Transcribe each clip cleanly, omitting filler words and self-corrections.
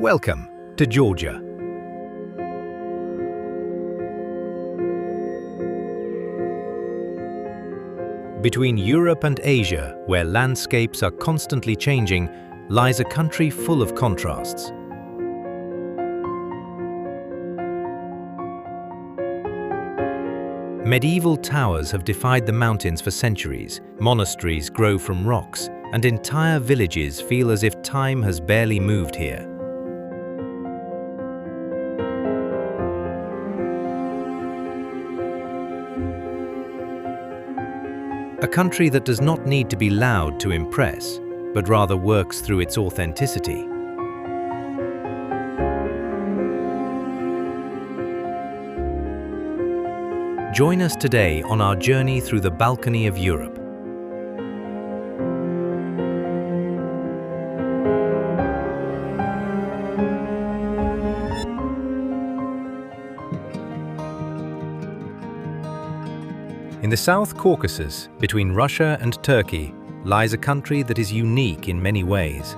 Welcome to Georgia. Between Europe and Asia, where landscapes are constantly changing, lies a country full of contrasts. Medieval towers have defied the mountains for centuries, monasteries grow from rocks, and entire villages feel as if time has barely moved here. A country that does not need to be loud to impress, but rather works through its authenticity. Join us today on our journey through the balcony of Europe. In the South Caucasus, between Russia and Turkey, lies a country that is unique in many ways.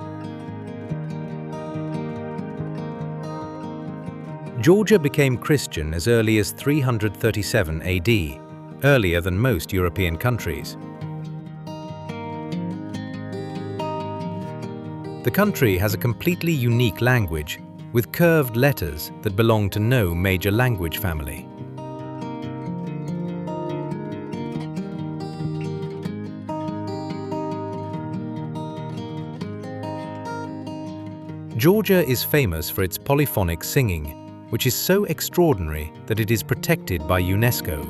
Georgia became Christian as early as 337 AD, earlier than most European countries. The country has a completely unique language, with curved letters that belong to no major language family. Georgia is famous for its polyphonic singing, which is so extraordinary that it is protected by UNESCO.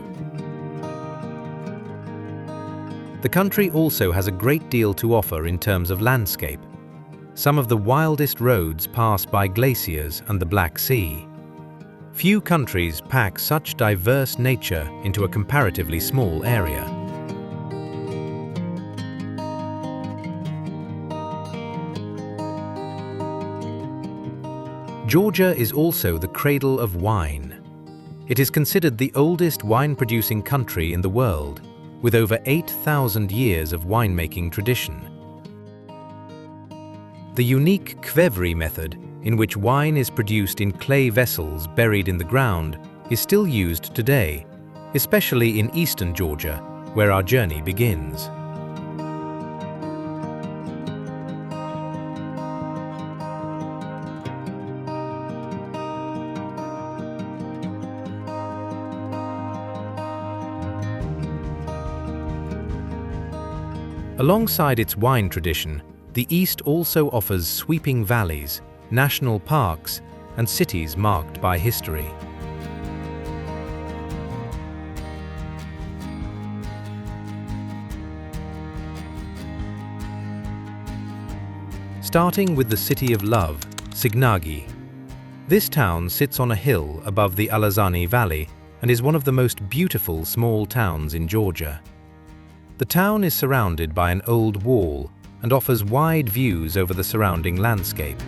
The country also has a great deal to offer in terms of landscape. Some of the wildest roads pass by glaciers and the Black Sea. Few countries pack such diverse nature into a comparatively small area. Georgia is also the cradle of wine. It is considered the oldest wine-producing country in the world, with over 8,000 years of winemaking tradition. The unique qvevri method, in which wine is produced in clay vessels buried in the ground, is still used today, especially in eastern Georgia, where our journey begins. Alongside its wine tradition, the East also offers sweeping valleys, national parks, and cities marked by history. Starting with the city of love, Signagi. This town sits on a hill above the Alazani Valley and is one of the most beautiful small towns in Georgia. The town is surrounded by an old wall and offers wide views over the surrounding landscape.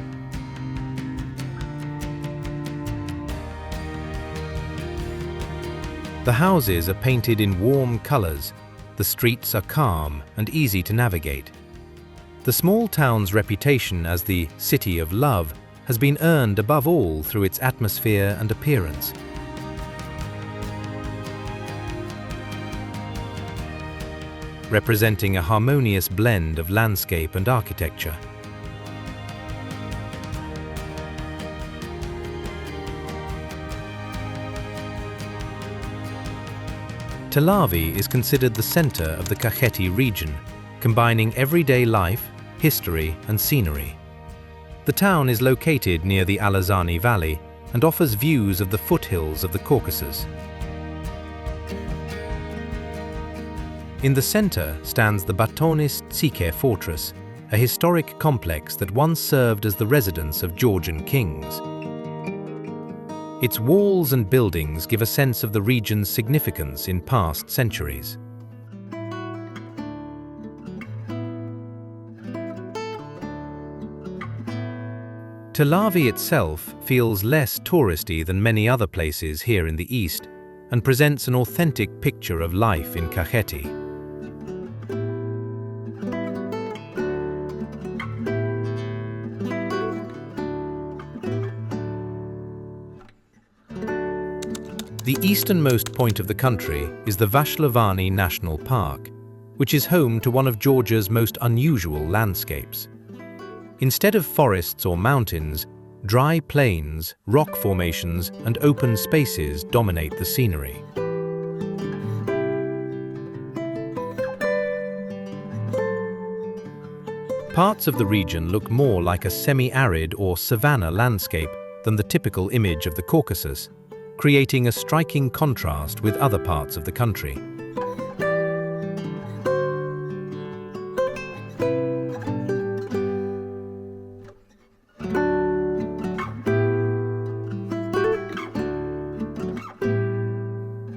The houses are painted in warm colors, the streets are calm and easy to navigate. The small town's reputation as the City of Love has been earned above all through its atmosphere and appearance. Representing a harmonious blend of landscape and architecture. Telavi is considered the center of the Kakheti region, combining everyday life, history, and scenery. The town is located near the Alazani Valley and offers views of the foothills of the Caucasus. In the center stands the Mtskheta fortress, a historic complex that once served as the residence of Georgian kings. Its walls and buildings give a sense of the region's significance in past centuries. Telavi itself feels less touristy than many other places here in the east and presents an authentic picture of life in Kakheti. The easternmost point of the country is the Vashlavani National Park, which is home to one of Georgia's most unusual landscapes. Instead of forests or mountains, dry plains, rock formations, and open spaces dominate the scenery. Parts of the region look more like a semi-arid or savanna landscape than the typical image of the Caucasus, creating a striking contrast with other parts of the country.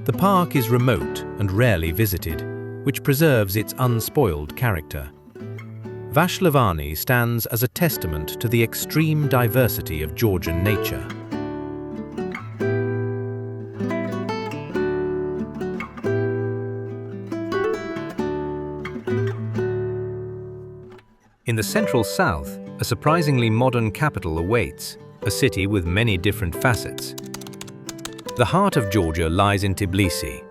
The park is remote and rarely visited, which preserves its unspoiled character. Vashlavani stands as a testament to the extreme diversity of Georgian nature. In the central south, a surprisingly modern capital awaits, a city with many different facets. The heart of Georgia lies in Tbilisi.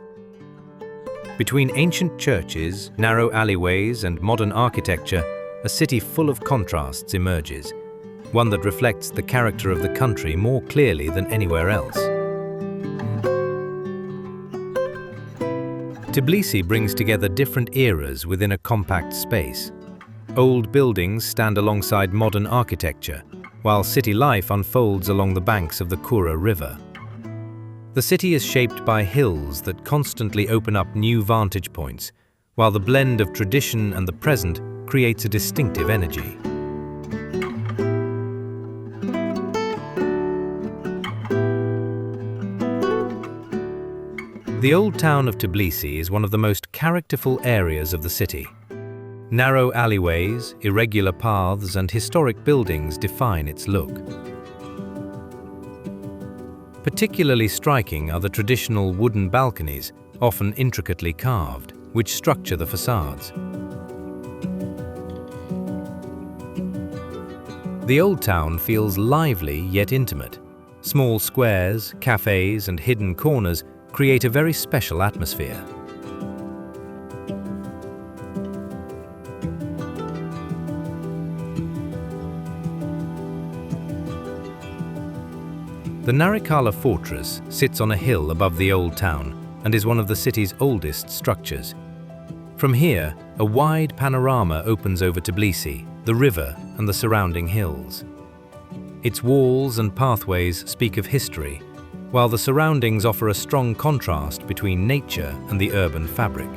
Between ancient churches, narrow alleyways, and modern architecture, a city full of contrasts emerges, one that reflects the character of the country more clearly than anywhere else. Tbilisi brings together different eras within a compact space. Old buildings stand alongside modern architecture, while city life unfolds along the banks of the Kura River. The city is shaped by hills that constantly open up new vantage points, while the blend of tradition and the present creates a distinctive energy. The old town of Tbilisi is one of the most characterful areas of the city. Narrow alleyways, irregular paths, and historic buildings define its look. Particularly striking are the traditional wooden balconies, often intricately carved, which structure the facades. The old town feels lively yet intimate. Small squares, cafes, and hidden corners create a very special atmosphere. The Narikala fortress sits on a hill above the old town and is one of the city's oldest structures. From here, a wide panorama opens over Tbilisi, the river, and the surrounding hills. Its walls and pathways speak of history, while the surroundings offer a strong contrast between nature and the urban fabric.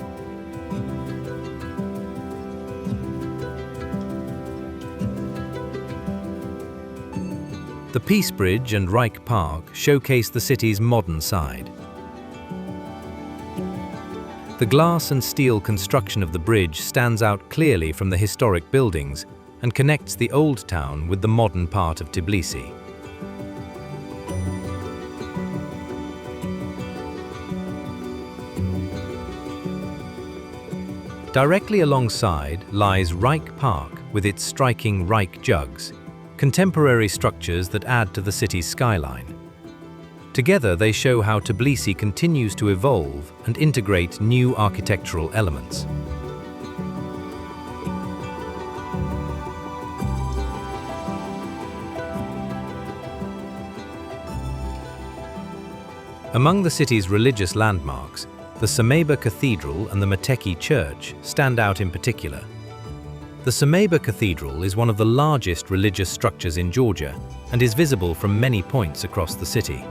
The Peace Bridge and Reich Park showcase the city's modern side. The glass and steel construction of the bridge stands out clearly from the historic buildings and connects the old town with the modern part of Tbilisi. Directly alongside lies Reich Park with its striking Reich jugs, contemporary structures that add to the city's skyline. Together, they show how Tbilisi continues to evolve and integrate new architectural elements. Among the city's religious landmarks, the Samtskhe Cathedral and the Gergeti Church stand out in particular. The Samtskhe Cathedral is one of the largest religious structures in Georgia and is visible from many points across the city.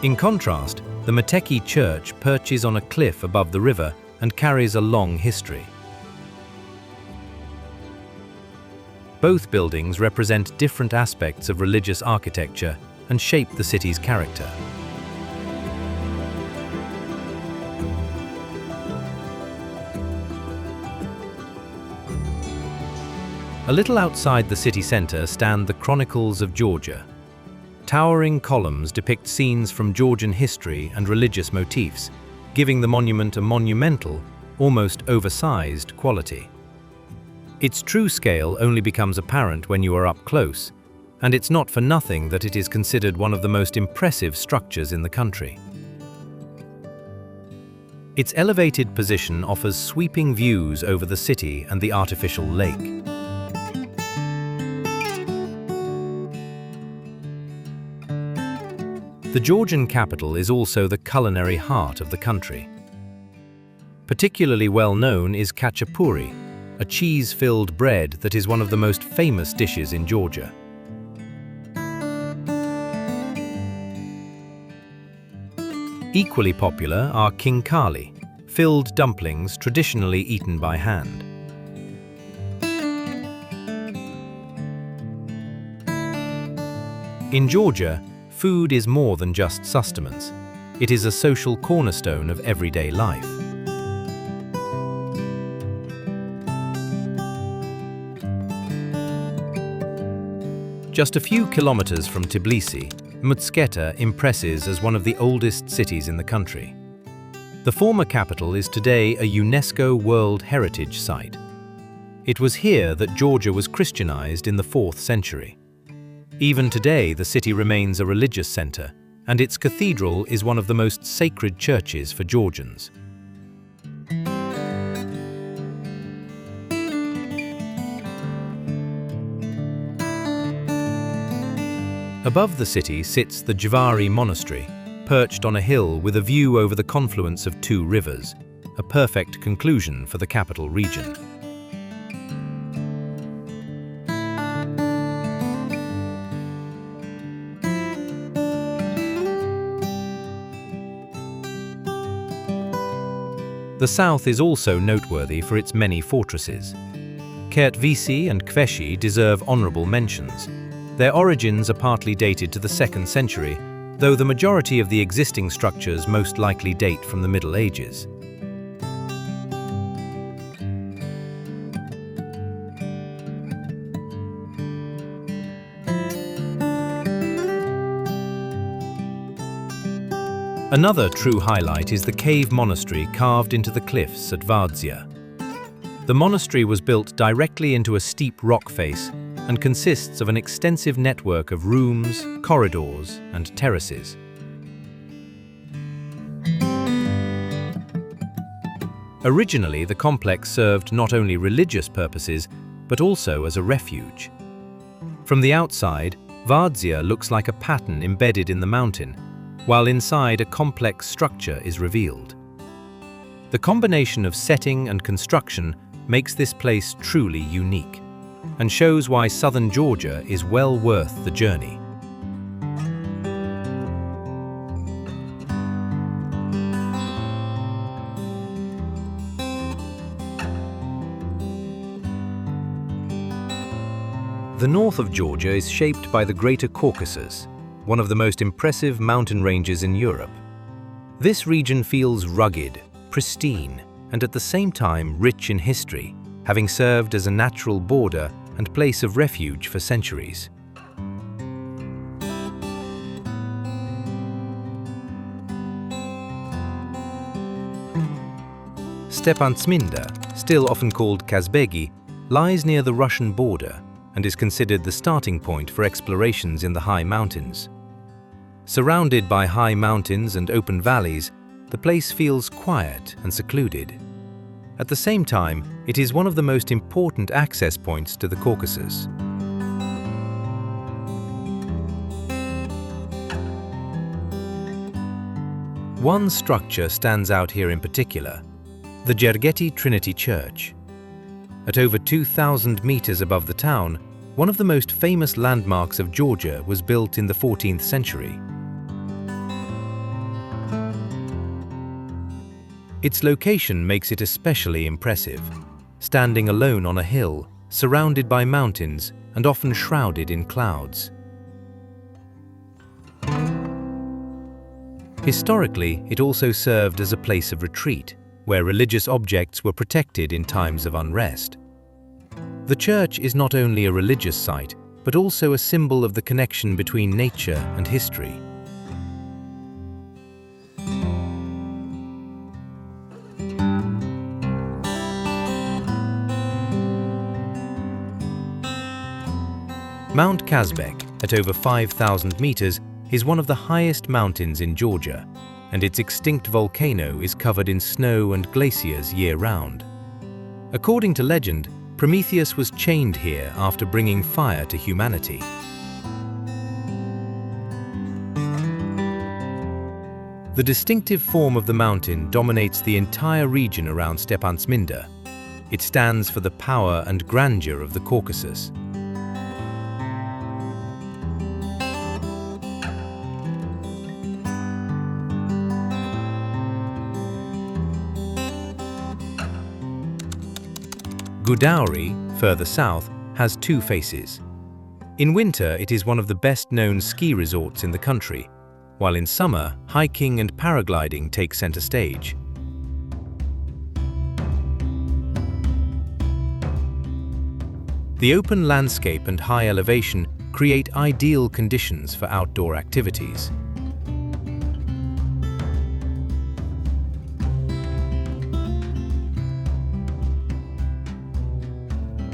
In contrast, the Gergeti Church perches on a cliff above the river and carries a long history. Both buildings represent different aspects of religious architecture and shape the city's character. A little outside the city center stand the Chronicles of Georgia. Towering columns depict scenes from Georgian history and religious motifs, giving the monument a monumental, almost oversized quality. Its true scale only becomes apparent when you are up close, and it's not for nothing that it is considered one of the most impressive structures in the country. Its elevated position offers sweeping views over the city and the artificial lake. The Georgian capital is also the culinary heart of the country. Particularly well known is khachapuri, a cheese-filled bread that is one of the most famous dishes in Georgia. Equally popular are khinkali, filled dumplings traditionally eaten by hand. In Georgia, food is more than just sustenance. It is a social cornerstone of everyday life. Just a few kilometers from Tbilisi, Mtskheta impresses as one of the oldest cities in the country. The former capital is today a UNESCO World Heritage Site. It was here that Georgia was Christianized in the 4th century. Even today, the city remains a religious center, and its cathedral is one of the most sacred churches for Georgians. Above the city sits the Javari Monastery, perched on a hill with a view over the confluence of 2 rivers, a perfect conclusion for the capital region. The south is also noteworthy for its many fortresses. Tbilisi and Kveshi deserve honorable mentions. Their origins are partly dated to the 2nd century, though the majority of the existing structures most likely date from the Middle Ages. Another true highlight is the cave monastery carved into the cliffs at Vardzia. The monastery was built directly into a steep rock face and consists of an extensive network of rooms, corridors, and terraces. Originally, the complex served not only religious purposes, but also as a refuge. From the outside, Vardzia looks like a pattern embedded in the mountain, while inside a complex structure is revealed. The combination of setting and construction makes this place truly unique, and shows why southern Georgia is well worth the journey. The north of Georgia is shaped by the Greater Caucasus, one of the most impressive mountain ranges in Europe. This region feels rugged, pristine, and at the same time rich in history, having served as a natural border and place of refuge for centuries. Stepantsminda, still often called Kazbegi, lies near the Russian border and is considered the starting point for explorations in the high mountains. Surrounded by high mountains and open valleys, the place feels quiet and secluded. At the same time, it is one of the most important access points to the Caucasus. One structure stands out here in particular, the Gergeti Trinity Church. At over 2,000 meters above the town, one of the most famous landmarks of Georgia was built in the 14th century. Its location makes it especially impressive, standing alone on a hill, surrounded by mountains and often shrouded in clouds. Historically, it also served as a place of retreat, where religious objects were protected in times of unrest. The church is not only a religious site, but also a symbol of the connection between nature and history. Mount Kazbek, at over 5,000 meters, is one of the highest mountains in Georgia, and its extinct volcano is covered in snow and glaciers year-round. According to legend, Prometheus was chained here after bringing fire to humanity. The distinctive form of the mountain dominates the entire region around Stepantsminda. It stands for the power and grandeur of the Caucasus. Godavari, further south, has two faces. In winter, it is one of the best-known ski resorts in the country, while in summer, hiking and paragliding take center stage. The open landscape and high elevation create ideal conditions for outdoor activities.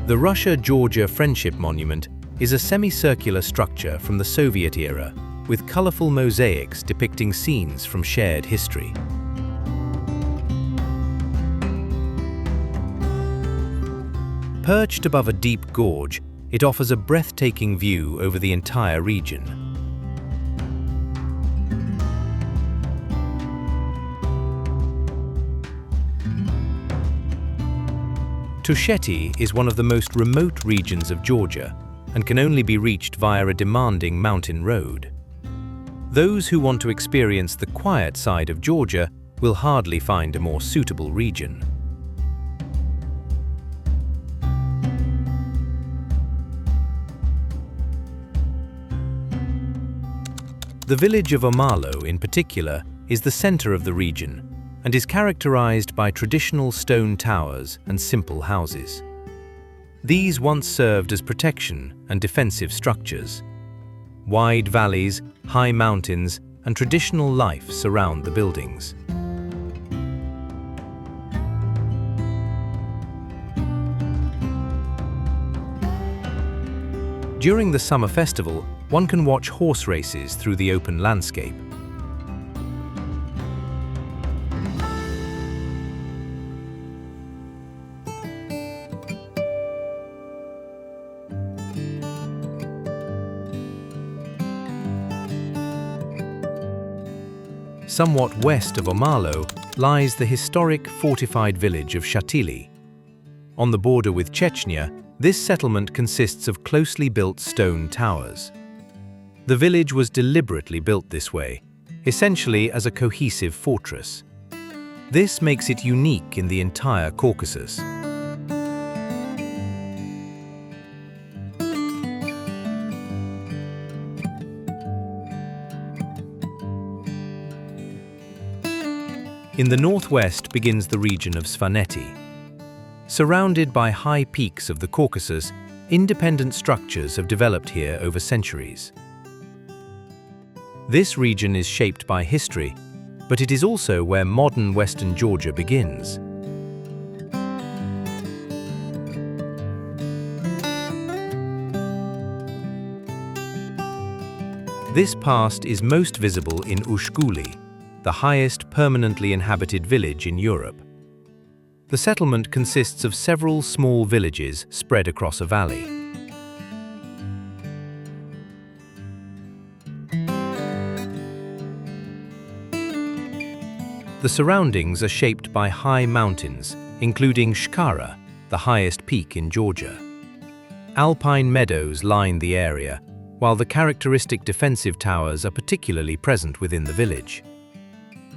The Russia-Georgia Friendship Monument is a semicircular structure from the Soviet era with colorful mosaics depicting scenes from shared history. Perched above a deep gorge, it offers a breathtaking view over the entire region. Mtskheta is one of the most remote regions of Georgia and can only be reached via a demanding mountain road. Those who want to experience the quiet side of Georgia will hardly find a more suitable region. The village of Omalo, in particular, is the center of the region and is characterized by traditional stone towers and simple houses. These once served as protection and defensive structures. Wide valleys, high mountains, and traditional life surround the buildings. During the summer festival, one can watch horse races through the open landscape. Somewhat west of Omalo lies the historic fortified village of Shatili. On the border with Chechnya, this settlement consists of closely built stone towers. The village was deliberately built this way, essentially as a cohesive fortress. This makes it unique in the entire Caucasus. In the northwest begins the region of Svaneti. Surrounded by high peaks of the Caucasus, independent structures have developed here over centuries. This region is shaped by history, but it is also where modern Western Georgia begins. This past is most visible in Ushguli, the highest permanently inhabited village in Europe. The settlement consists of several small villages spread across a valley. The surroundings are shaped by high mountains, including Shkara, the highest peak in Georgia. Alpine meadows line the area, while the characteristic defensive towers are particularly present within the village.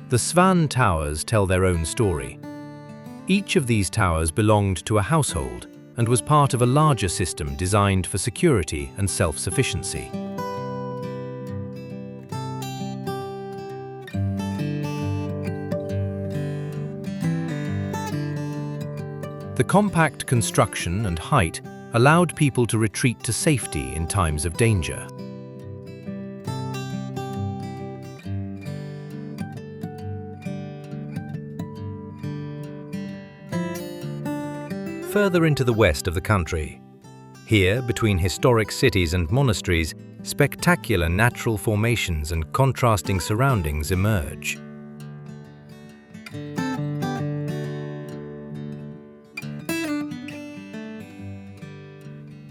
The Svan towers tell their own story. Each of these towers belonged to a household and was part of a larger system designed for security and self-sufficiency. The compact construction and height allowed people to retreat to safety in times of danger. Further into the west of the country, Here, between historic cities and monasteries, spectacular natural formations and contrasting surroundings emerge.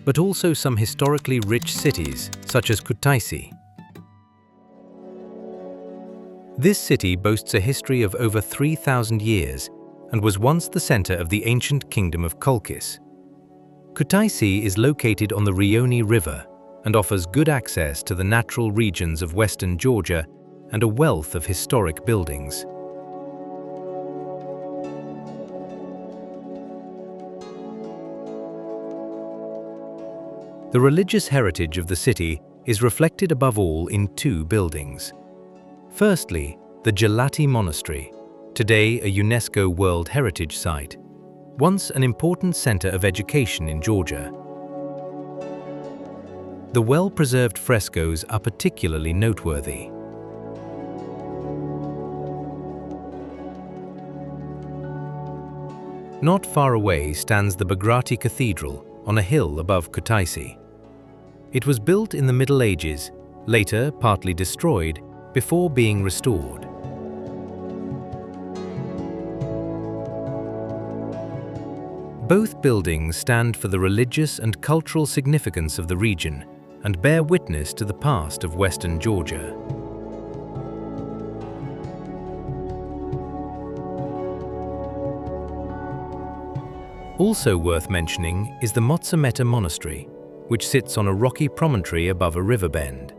But also some historically rich cities, such as Kutaisi. This city boasts a history of over 3,000 years and was once the center of the ancient kingdom of Caucasus. Kutaisi is located on the Rioni River and offers good access to the natural regions of western Georgia and a wealth of historic buildings. The religious heritage of the city is reflected above all in two buildings. Firstly, the Gergeti Monastery, today a UNESCO World Heritage Site, once an important center of education in Georgia. The well-preserved frescoes are particularly noteworthy. Not far away stands the Gergeti Cathedral on a hill above Kutaisi. It was built in the Middle Ages, later partly destroyed, before being restored. Both buildings stand for the religious and cultural significance of the region and bear witness to the past of Western Georgia. Also worth mentioning is the Mtskheta monastery, which sits on a rocky promontory above a river bend.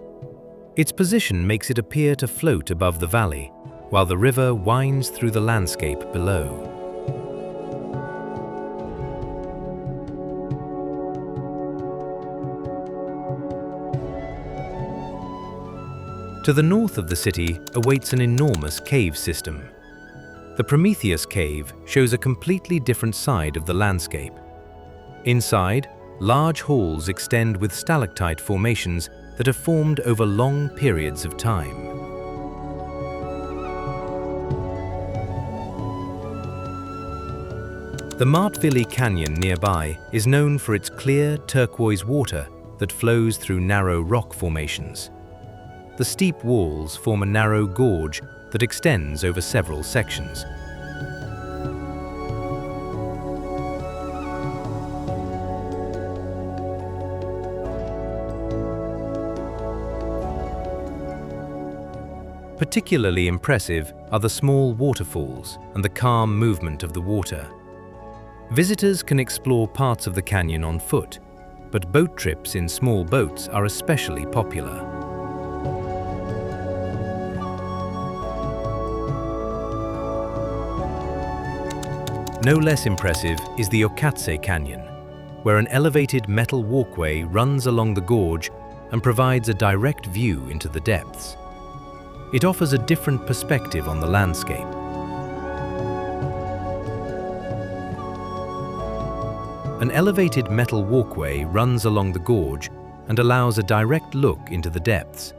Its position makes it appear to float above the valley, while the river winds through the landscape below. To the north of the city awaits an enormous cave system. The Prometheus cave shows a completely different side of the landscape. Inside, large halls extend with stalactite formations that have formed over long periods of time. The Martvili Canyon nearby is known for its clear turquoise water that flows through narrow rock formations. The steep walls form a narrow gorge that extends over several sections. Particularly impressive are the small waterfalls and the calm movement of the water. Visitors can explore parts of the canyon on foot, but boat trips in small boats are especially popular. No less impressive is the Okatse Canyon, where an elevated metal walkway runs along the gorge and provides a direct view into the depths. It offers a different perspective on the landscape. An elevated metal walkway runs along the gorge and allows a direct look into the depths,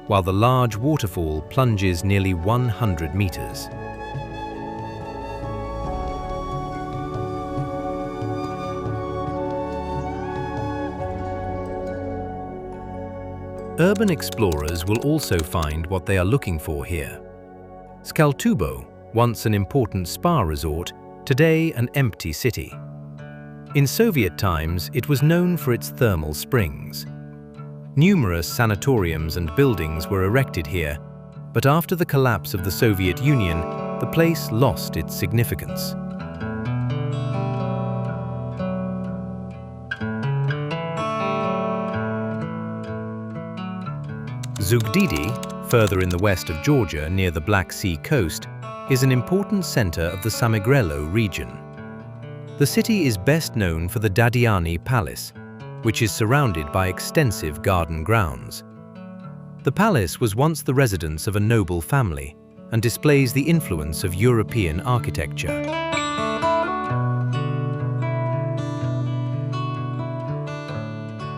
while the large waterfall plunges nearly 100 meters. Urban explorers will also find what they are looking for here. Skaltubo, once an important spa resort, today an empty city. In Soviet times, it was known for its thermal springs. Numerous sanatoriums and buildings were erected here, but after the collapse of the Soviet Union, the place lost its significance. Zugdidi, further in the west of Georgia near the Black Sea coast, is an important center of the Samegrelo region. The city is best known for the Dadiani Palace, which is surrounded by extensive garden grounds. The palace was once the residence of a noble family and displays the influence of European architecture.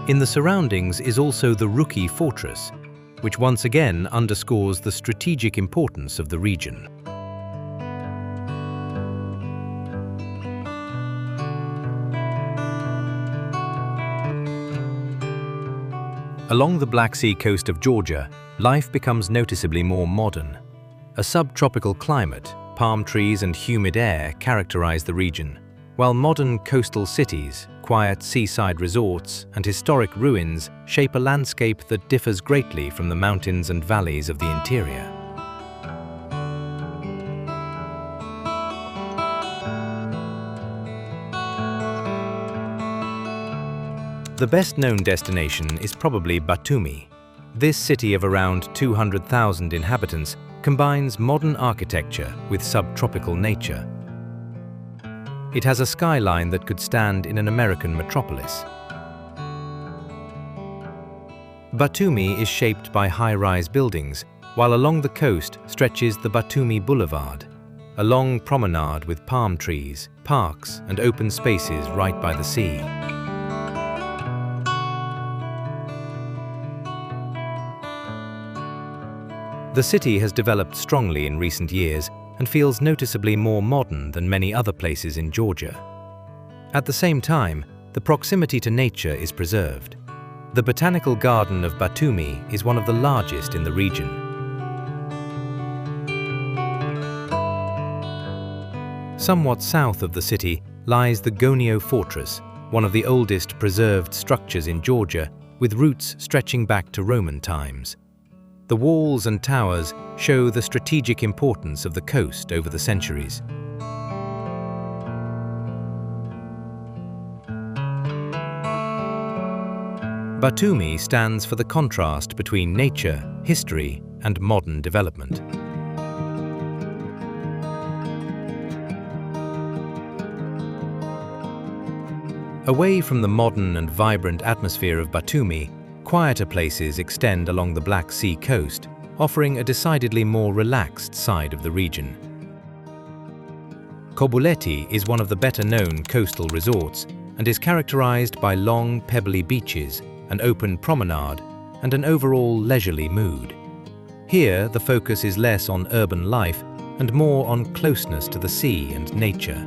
In the surroundings is also the Ruki Fortress, which once again underscores the strategic importance of the region. Along the Black Sea coast of Georgia, life becomes noticeably more modern. A subtropical climate, palm trees and humid air characterize the region, while modern coastal cities, quiet seaside resorts, and historic ruins shape a landscape that differs greatly from the mountains and valleys of the interior. The best-known destination is probably Batumi. This city of around 200,000 inhabitants combines modern architecture with subtropical nature. It has a skyline that could stand in an American metropolis. Batumi is shaped by high-rise buildings, while along the coast stretches the Batumi Boulevard, a long promenade with palm trees, parks, and open spaces right by the sea. The city has developed strongly in recent years and feels noticeably more modern than many other places in Georgia. At the same time, the proximity to nature is preserved. The Botanical Garden of Batumi is one of the largest in the region. Somewhat south of the city lies the Gonio Fortress, one of the oldest preserved structures in Georgia, with roots stretching back to Roman times. The walls and towers show the strategic importance of the coast over the centuries. Batumi stands for the contrast between nature, history, and modern development. Away from the modern and vibrant atmosphere of Batumi, quieter places extend along the Black Sea coast, offering a decidedly more relaxed side of the region. Kobuleti is one of the better-known coastal resorts and is characterized by long, pebbly beaches, an open promenade, and an overall leisurely mood. Here, the focus is less on urban life and more on closeness to the sea and nature.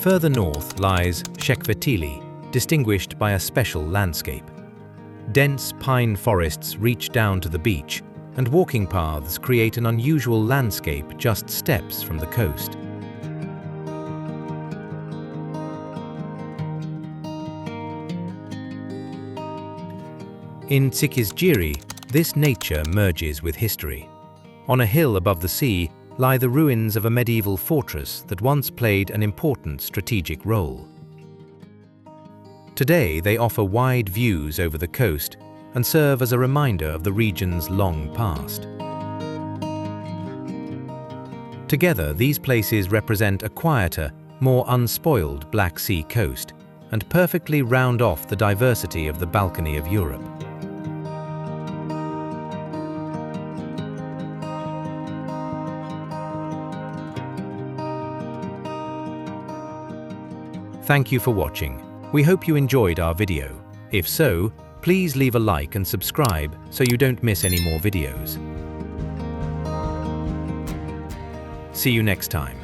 Further north lies Caucasus, distinguished by a special landscape. Dense pine forests reach down to the beach, and walking paths create an unusual landscape just steps from the coast. In Mtskheta, this nature merges with history. On a hill above the sea lie the ruins of a medieval fortress that once played an important strategic role. Today, they offer wide views over the coast and serve as a reminder of the region's long past. Together, these places represent a quieter, more unspoiled Black Sea coast and perfectly round off the diversity of the balcony of Europe. Thank you for watching. We hope you enjoyed our video. If so, please leave a like and subscribe so you don't miss any more videos. See you next time.